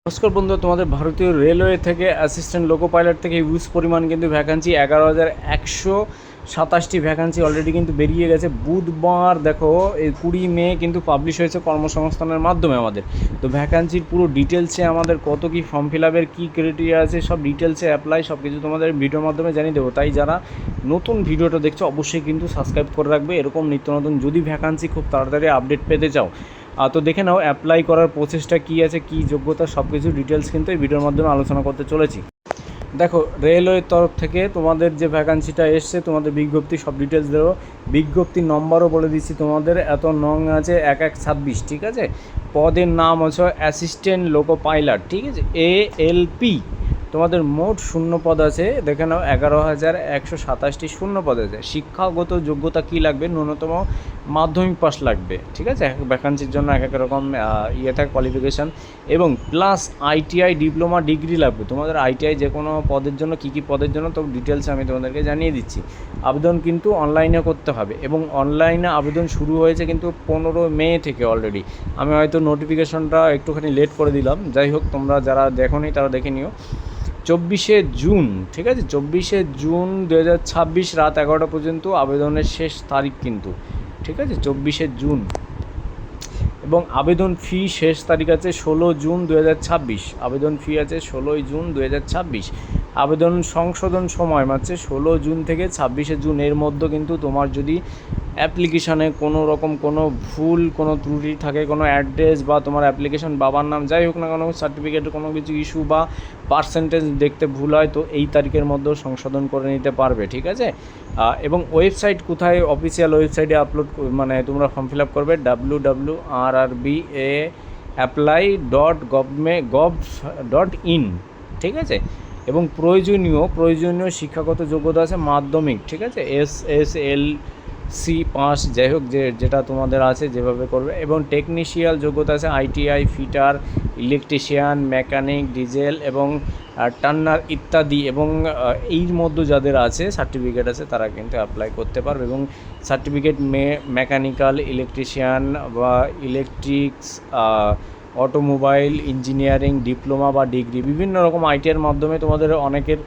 নমস্কার বন্ধু, তোমাদের ভারতীয় রেলওয়ে থেকে অ্যাসিস্ট্যান্ট লোকো পাইলট থেকে ইউজ পরিমাণ কিন্তু ভ্যাকান্সি 11,127টি ভ্যাকান্সি অলরেডি কিন্তু বেরিয়ে গেছে। বুধবার দেখো এই 20 মে কিন্তু পাবলিশ হয়েছে কর্মসংস্থানের মাধ্যমে আমাদের। তো ভ্যাকান্সির পুরো ডিটেলসে আমাদের কত কী ফর্ম ফিল আপের কী ক্রাইটেরিয়া আছে সব ডিটেলসে অ্যাপ্লাই সব কিছু তোমাদের ভিডিওর মাধ্যমে জানিয়ে দেবো। তাই যারা নতুন ভিডিওটা দেখছো অবশ্যই কিন্তু সাবস্ক্রাইব করে রাখবে। এরকম নিত্য নতুন যদি ভ্যাকান্সি খুব তাড়াতাড়ি আপডেট পেতে চাও তো দেখে নাও অ্যাপ্লাই করার প্রসেসটা কী আছে, কী যোগ্যতা, সব কিছু ডিটেলস কিন্তু এই ভিডিওর মাধ্যমে আলোচনা করতে চলেছি। দেখো রেলওয়ের তরফ থেকে তোমাদের যে ভ্যাকান্সিটা এসছে তোমাদের বিজ্ঞপ্তি সব ডিটেলস দেবো। বিজ্ঞপ্তির নম্বরও বলে দিচ্ছি তোমাদের, এত নং আছে 1126, ঠিক আছে। পদের নাম হচ্ছে অ্যাসিস্ট্যান্ট লোকো পাইলট, ঠিক আছে, ALP। তোমাদের মোট শূন্য পদ আছে, দেখে নাও 11,127টি শূন্য পদ আছে। শিক্ষাগত যোগ্যতা কী লাগবে? ন্যূনতম মাধ্যমিক পাস লাগবে, ঠিক আছে। এক ভ্যাকান্সির জন্য এক এক রকম থাকে কোয়ালিফিকেশান, এবং প্লাস ITI ডিপ্লোমা ডিগ্রি লাগবে। তোমাদের ITI যে কোনো পদের জন্য কী কী পদের জন্য তো ডিটেলস আমি তোমাদেরকে জানিয়ে দিচ্ছি। আবেদন কিন্তু অনলাইনে করতে হবে, এবং অনলাইনে আবেদন শুরু হয়েছে কিন্তু 15 মে থেকে অলরেডি। আমি হয়তো নোটিফিকেশনটা একটুখানি লেট করে দিলাম, যাই হোক তোমরা যারা দেখোনি তারা দেখে নিও। 24শে জুন, ঠিক আছে, 24শে জুন 2026 রাত 11টা পর্যন্ত আবেদনের শেষ তারিখ কিন্তু, ঠিক আছে, 24শে জুন। এবং আবেদন ফি শেষ তারিখ আছে 16 জুন 2026। আবেদন ফি আছে 16 জুন 2026। আবেদন সংশোধন সময় মাত্র 16 জুন থেকে 26শে জুন। এর মধ্যে কিন্তু তোমার যদি অ্যাপ্লিকেশানে কোনো রকম কোনো ভুল কোনো ত্রুটি থাকে, কোনো অ্যাড্রেস বা তোমার অ্যাপ্লিকেশন বাবার নাম যাই হোক না, কোনো সার্টিফিকেটের কোনো কিছু ইস্যু বা পার্সেন্টেজ দেখতে ভুল হয় তো এই তারিখের মধ্যেও সংশোধন করে নিতে পারবে, ঠিক আছে। এবং ওয়েবসাইট কোথায়? অফিসিয়াল ওয়েবসাইটে আপলোড মানে তোমরা ফর্ম ফিল আপ করবে www.rrba.apply.gov.in, ঠিক আছে। এবং প্রয়োজনীয় শিক্ষাগত যোগ্যতা আছে মাধ্যমিক, ঠিক আছে, SSLC পাস যাই হোক যেটা তোমাদের আছে যেভাবে করবে। এবং টেকনিশিয়াল যোগ্যতা আছে ITI fitter, electrician, mechanic, diesel এবং টার্নার ইত্যাদি। এবং এর মধ্যে যাদের আছে সার্টিফিকেট আছে তারা কিন্তু অ্যাপ্লাই করতে পারবে। এবং সার্টিফিকেট মেকানিক্যাল, ইলেকট্রিশিয়ান বা ইলেকট্রিক্স, অটোমোবাইল ইঞ্জিনিয়ারিং, ডিপ্লোমা বা ডিগ্রি, বিভিন্ন রকম ITIর মাধ্যমে তোমাদের অনেকের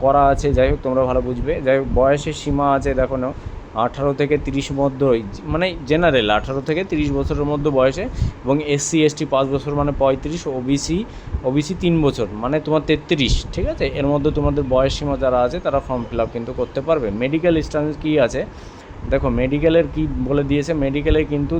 করা আছে। যাই হোক তোমরা ভালো বুঝবে। যাই হোক বয়সের সীমা আছে দেখো না, 18 থেকে 30 মধ্যে, মানে জেনারেল 18 থেকে 30 বছরের মধ্যে বয়সে। এবং SC ST 5 বছর মানে 35, OBC 3 বছর মানে তোমার 33, ঠিক আছে। এর মধ্যে তোমাদের বয়স সীমা যারা আছে তারা ফর্ম ফিল আপ কিন্তু করতে পারবে। মেডিকেল স্ট্যান্ডার্ড কী আছে দেখো, মেডিকেলের কি বলে দিয়েছে, মেডিকেলে কিন্তু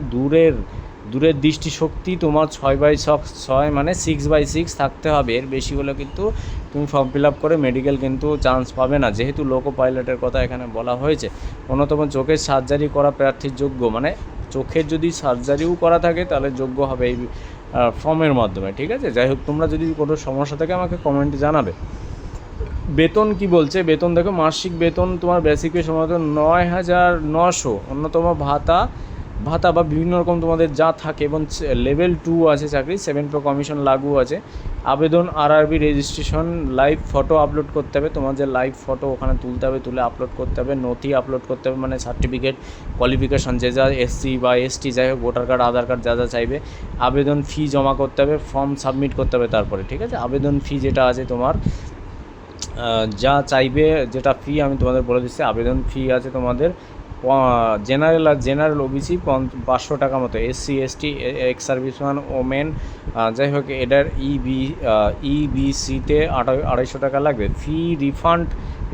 দূরের দৃষ্টিশক্তি তোমার 6/6 মানে 6/6 থাকতে হবে। এর বেশি হলে কিন্তু তুমি ফর্ম ফিল আপ করে মেডিকেল কিন্তু চান্স পাবে না, যেহেতু লোকো পাইলটের কথা এখানে বলা হয়েছে। অন্যতম চোখের সার্জারি করা প্রার্থীর যোগ্য, মানে চোখের যদি সার্জারিও করা থাকে তাহলে যোগ্য হবে এই ফর্মের মাধ্যমে, ঠিক আছে। যাই হোক তোমরা যদি কোনো সমস্যা থাকে আমাকে কমেন্টে জানাবে। বেতন কি বলছে? বেতন দেখো, মাসিক বেতন তোমার বেসিক পে সম্ভবত 9,900, অন্যতম ভাতা বা বিভিন্ন রকম তোমাদের যা থাকে। এবং লেভেল 2 আছে চাকরি, 7 প্রো কমিশন লাগু আছে। আবেদন RRB registration, live photo upload করতে হবে। তোমার যে লাইভ ফটো ওখানে তুলতে হবে, তুলে আপলোড করতে হবে। নথি আপলোড করতে হবে, মানে সার্টিফিকেট, কোয়ালিফিকেশান যে যা SC বা ST যাই হোক, ভোটার কার্ড, আধার কার্ড যা যা চাইবে। আবেদন ফি জমা করতে হবে, ফর্ম সাবমিট করতে হবে তারপরে, ঠিক আছে। আবেদন ফি যেটা আছে তোমার যা চাইবে, যেটা ফি আমি তোমাদের বলে দিচ্ছি। আবেদন ফি আছে তোমাদের জেনারেল OBC 500 টাকা মতো, SC ST, ex serviceman, women যাই হোক এটার EBCতে 250 টাকা লাগবে। ফি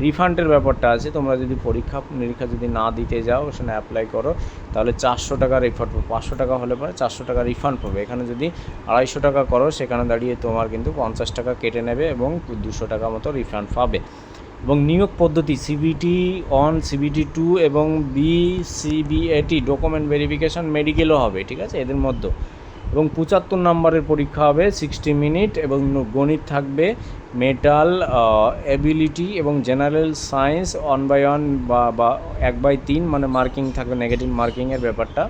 রিফান্ডের ব্যাপারটা আছে। তোমরা যদি পরীক্ষা নিরীক্ষা যদি না দিতে যাও, সেখানে অ্যাপ্লাই করো তাহলে 400 টাকা রিফান্ড পাবে। 500 টাকা হলে পরে 400 টাকা রিফান্ড পাবে। এখানে যদি 250 টাকা করো সেখানে দাঁড়িয়ে তোমার কিন্তু 50 টাকা কেটে নেবে এবং 200 টাকা মতো রিফান্ড পাবে। এবং নিয়োগ পদ্ধতি CBT 1, CBT 2 এবং BCBAT ডকুমেন্ট ভেরিফিকেশান, মেডিকেলও হবে, ঠিক আছে এদের মধ্যে। এবং 75 নম্বরের পরীক্ষা হবে, 60 মিনিট। এবং গণিত থাকবে, মেটাল এবিলিটি এবং জেনারেল সায়েন্স 1/1 বা 1/3 মানে মার্কিং থাকবে, নেগেটিভ মার্কিংয়ের ব্যাপারটা,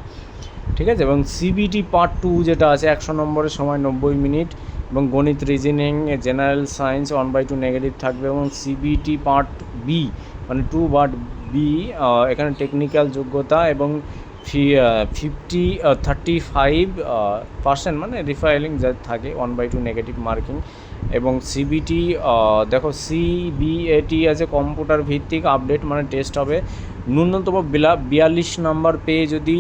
ঠিক আছে। এবং CBT পার্ট 2 যেটা আছে 100 নম্বরের সময় 90 মিনিট। এবং গণিত, রিজনিং, জেনারেল সায়েন্স 1/2 নেগেটিভ থাকবে। এবং CBT পার্ট B মানে 2 বাট B, এখানে টেকনিক্যাল যোগ্যতা এবং 35% মানে রিফাইলিং যা থাকে 1/2 নেগেটিভ মার্কিং। এবং সিবিটি দেখো সিবিএটি আছে কম্পিউটার ভিত্তিক আপডেট, মানে টেস্ট হবে ন্যূনতম 42 নম্বর পেয়ে যদি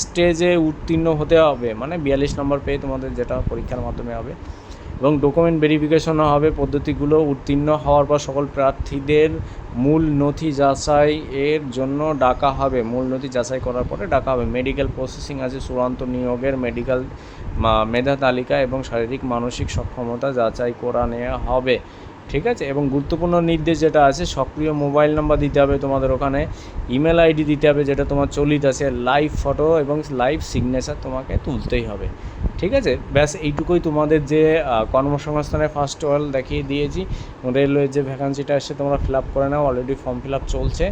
স্টেজে উত্তীর্ণ হতে হবে, মানে 42 নম্বর পেয়ে তোমাদের যেটা পরীক্ষার মাধ্যমে হবে। এবং ডকুমেন্ট ভেরিফিকেশনও হবে। পদ্ধতিগুলো উত্তীর্ণ হওয়ার পর সকল প্রার্থীদের মূল নথি যাচাই এর জন্য ডাকা হবে, মূল নথি যাচাই করার পরে ডাকা হবে। মেডিকেল প্রসেসিং আছে, চূড়ান্ত নিয়োগের মেডিকেল মেধা তালিকা এবং শারীরিক মানসিক সক্ষমতা যাচাই করা নেওয়া হবে, ঠিক আছে। এবং গুরুত্বপূর্ণ নির্দেশ যেটা আছে, সক্রিয় মোবাইল নাম্বার দিতে হবে তোমাদের ওখানে, ইমেল আইডি দিতে হবে যেটা তোমার চলিত আছে, লাইভ ফটো এবং লাইভ সিগনেচার তোমাকে তুলতেই হবে, ঠিক আছে। ব্যাস এইটুকুই তোমাদের যে কর্মসংস্থানের ফার্স্ট অল দেখিয়ে দিয়েছি। রেলওয়ের যে ভ্যাকান্সিটা এসে তোমরা ফিল আপ করে নাও, অলরেডি ফর্ম ফিল আপ চলছে।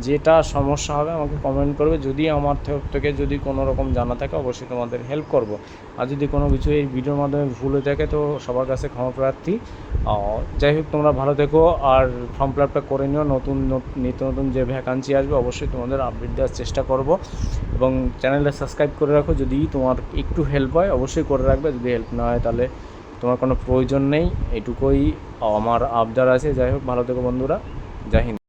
যেটা সমস্যা হবে আমাকে কমেন্ট করবে, যদি আমার থেকে যদি কোনো রকম জানা থাকে অবশ্যই তোমাদের হেল্প করব। আর যদি কোনো কিছু এই ভিডিওর মাধ্যমে ভুল হয়ে থাকে তো সবার কাছে ক্ষমা প্রার্থী। যাই হোক, তোমরা ভালো থেকো আর ফর্ম ফিল আপটা করে নিও। নিত্য নতুন যে ভ্যাকান্সি আসবে অবশ্যই তোমাদের আপডেট দেওয়ার চেষ্টা করব। এবং চ্যানেলটা সাবস্ক্রাইব করে রাখো, যদি তোমার একটু হেল্প হয় অবশ্যই করে রাখবে, যদি হেল্প না হয় তাহলে তোমার কোনো প্রয়োজন নেই। এইটুকুই আমার আবদার আছে। যাই হোক, ভালো থেকো বন্ধুরা, জয় হিন্দ।